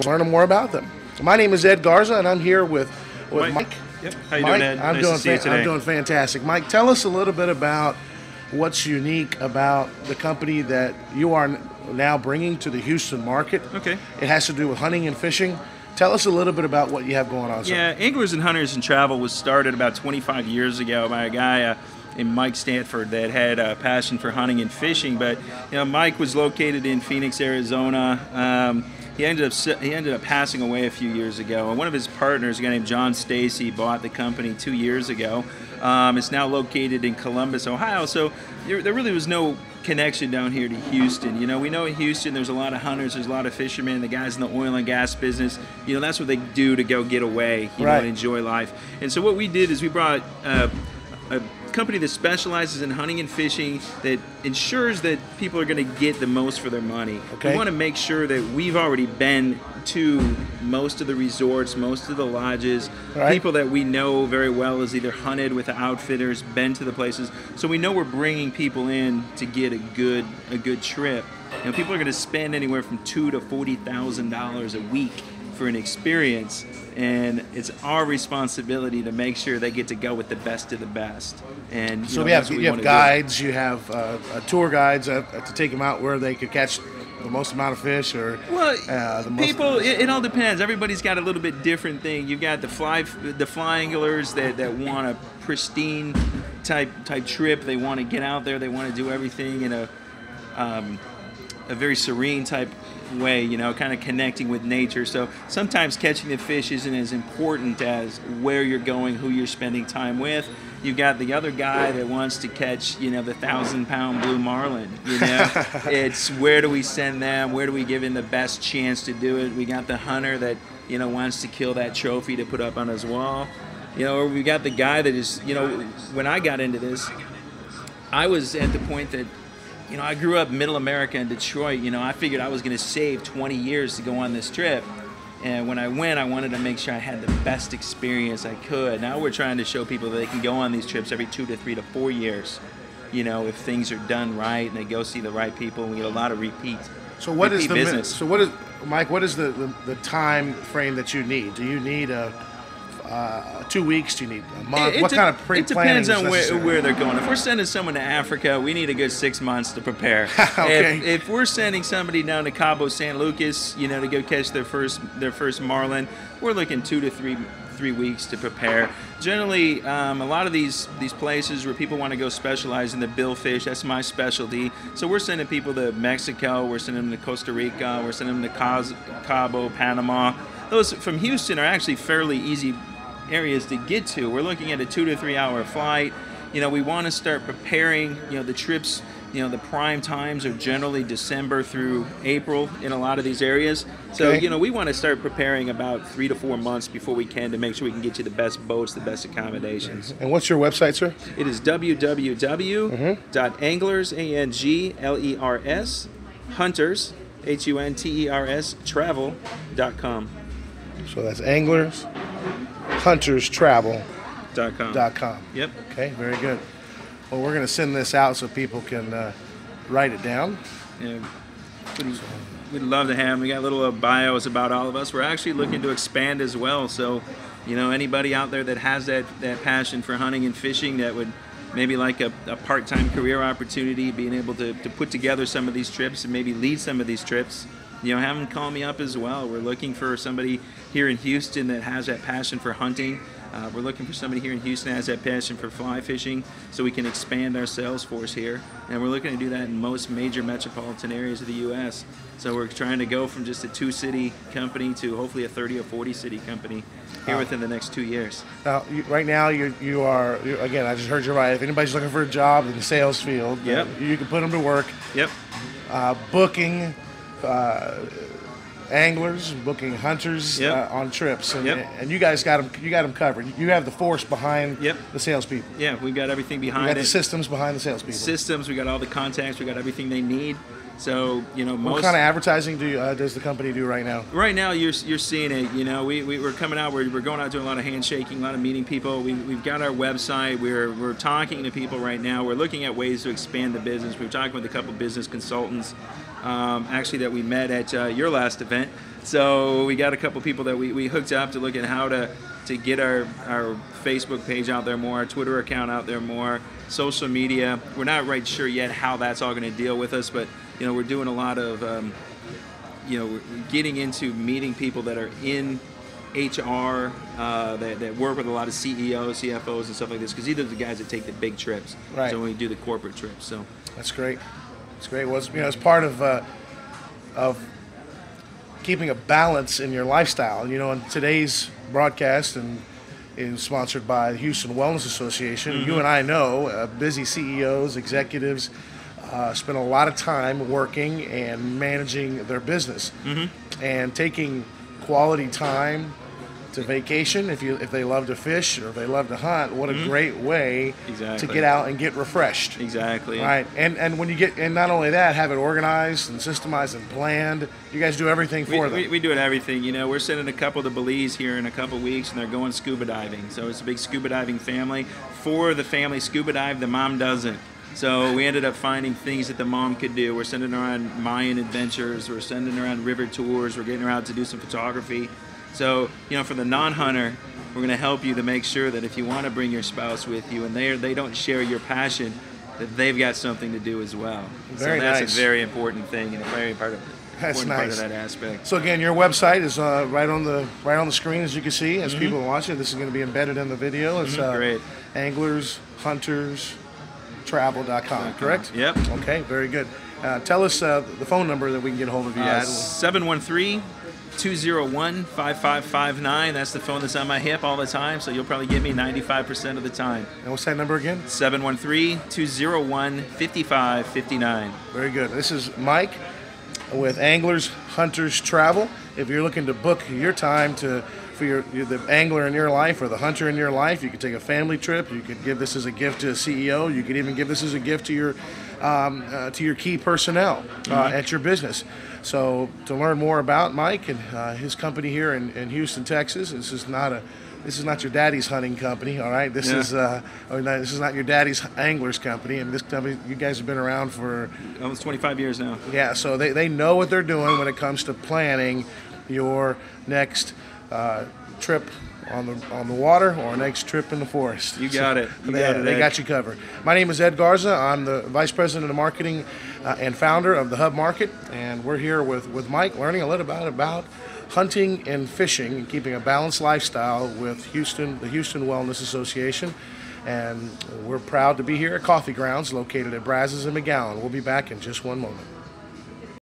learn more about them. My name is Ed Garza, and I'm here with Mike. Yep. How you Mike, doing, Ed? I'm Nice to see you today. I'm doing fantastic. Mike, tell us a little bit about what's unique about the company that you are now bringing to the Houston market. Okay. It has to do with hunting and fishing. Tell us a little bit about what you have going on, sir. Yeah, Anglers and Hunters and Travel was started about 25 years ago by a guy named Mike Stanford that had a passion for hunting and fishing. But Mike was located in Phoenix, Arizona. He ended up passing away a few years ago. And one of his partners, a guy named John Stacy, bought the company 2 years ago. It's now located in Columbus, Ohio. So there really was no connection down here to Houston. We know in Houston there's a lot of hunters, there's a lot of fishermen, the guys in the oil and gas business. That's what they do to go get away, and enjoy life. And so what we did is we brought a company that specializes in hunting and fishing that ensures that people are going to get the most for their money. Okay. We want to make sure that we've already been to most of the resorts, most of the lodges, people that we know very well has either hunted with the outfitters, been to the places, so we know we're bringing people in to get a good trip. People are going to spend anywhere from $2,000 to $40,000 a week for an experience, and it's our responsibility to make sure they get to go with the best of the best. And so you have guides, you have tour guides to take them out where they could catch the most amount of fish, or people. It all depends. Everybody's got a little bit different thing. You've got the fly anglers that want a pristine type trip. They want to get out there. They want to do everything in a very serene type way, kind of connecting with nature. So sometimes catching the fish isn't as important as where you're going, who you're spending time with. You've got the other guy that wants to catch, the 1,000-pound blue marlin. It's where do we send them? Where do we give him the best chance to do it? We got the hunter that wants to kill that trophy to put up on his wall. Or we got the guy that is, when I got into this, I was at the point that I grew up middle America in Detroit. I figured I was going to save 20 years to go on this trip. And when I went, I wanted to make sure I had the best experience I could. Now we're trying to show people that they can go on these trips every 2 to 3 to 4 years, if things are done right and they go see the right people, and we get a lot of repeat business. So what is, Mike, what is the time frame that you need? Do you need 2 weeks? Do you need a month? What kind of pre-planning is necessary? It depends on where they're going. If we're sending someone to Africa, we need a good 6 months to prepare. Okay. If we're sending somebody down to Cabo San Lucas, to go catch their first marlin, we're looking 2 to 3 weeks to prepare. Generally, a lot of these places where people want to go specialize in the billfish, that's my specialty. So we're sending people to Mexico, we're sending them to Costa Rica, we're sending them to Cabo, Panama. Those from Houston are actually fairly easy areas to get to. We're looking at a 2 to 3 hour flight. We want to start preparing, the trips, the prime times are generally December through April in a lot of these areas. So, we want to start preparing about 3 to 4 months before we can to make sure we can get you the best boats, the best accommodations. And what's your website, sir? It is www.anglers, A-N-G-L-E-R-S, hunters, H-U-N-T-E-R-S, travel.com. So that's Anglers, hunterstravel.com. Yep. Okay, very good. Well, we're going to send this out so people can write it down. Yeah. We'd love to have them. We got little bios about all of us. We're actually looking to expand as well. So, anybody out there that has that passion for hunting and fishing that would maybe like a part-time career opportunity, being able to put together some of these trips and maybe lead some of these trips, have them call me up as well. We're looking for somebody here in Houston that has that passion for hunting. We're looking for somebody here in Houston that has that passion for fly fishing, so we can expand our sales force here. And we're looking to do that in most major metropolitan areas of the U.S. So we're trying to go from just a 2-city company to hopefully a 30 or 40-city company here within the next 2 years. Now, right now, you are again, I just heard you right. If anybody's looking for a job in the sales field, you can put them to work. Yep. Booking anglers, booking hunters on trips, and you guys got them covered. You have the force behind the salespeople. Yeah, we've got everything behind it. We got the systems behind the salespeople. Systems, we got all the contacts, we got everything they need. So, what kind of advertising does the company do right now? Right now, you're seeing it. We're coming out. We're going out doing a lot of handshaking, a lot of meeting people. We've got our website. We're talking to people right now. We're looking at ways to expand the business. We're talking with a couple business consultants, actually that we met at your last event. So we got a couple people that we hooked up to look at how to get our Facebook page out there more, our Twitter account out there more, social media. We're not right sure yet how that's all going to deal with us, but we're doing a lot of we're getting into meeting people that are in HR that work with a lot of CEOs, CFOs, and stuff like this, because these are the guys that take the big trips. Right. So when we do the corporate trips, so that's great. It's great. Well, it's part of keeping a balance in your lifestyle. In today's broadcast and is sponsored by the Houston Wellness Association. Mm-hmm. You and I know busy CEOs, executives spend a lot of time working and managing their business, and taking quality time to vacation. If they love to fish or if they love to hunt, what a great way to get out and get refreshed. Exactly. Right. And when you get, and not only that, have it organized and systemized and planned. You guys do everything for them. We do everything. We're sending a couple to Belize here in a couple weeks, and they're going scuba diving. So it's a big scuba diving family. For the family scuba dive, the mom doesn't. So we ended up finding things that the mom could do. We're sending her on Mayan adventures. We're sending her on river tours. We're getting her out to do some photography. So, for the non-hunter, we're going to help you to make sure that if you want to bring your spouse with you and they don't share your passion, that they've got something to do as well. Very so that's nice. A very important thing and a very important part of that aspect. So again, your website is right on the screen, as you can see, as people are watching. This is going to be embedded in the video. It's great. anglershunterstravel.com, correct? Yep. Okay, very good. Tell us the phone number that we can get a hold of you at. 713-201-5559. That's the phone that's on my hip all the time, so you'll probably get me 95% of the time. And what's that number again? 713-201-5559. Very good. This is Mike with Anglers Hunters Travel. If you're looking to book your time for the angler in your life or the hunter in your life, you could take a family trip. You could give this as a gift to a CEO. You could even give this as a gift to your key personnel at your business. So to learn more about Mike and his company here in Houston, Texas, this is not your daddy's hunting company, all right? This is not your daddy's angler's company, and this company, you guys have been around for almost 25 years now. Yeah, so they know what they're doing when it comes to planning your next trip on the water or next trip in the forest. You got it. They got you covered. My name is Ed Garza. I'm the Vice President of Marketing and founder of the Hub Market, and we're here with Mike learning a little about hunting and fishing and keeping a balanced lifestyle with the Houston Wellness Association. And we're proud to be here at Coffee Grounds located at Brazos and McGowan. We'll be back in just one moment.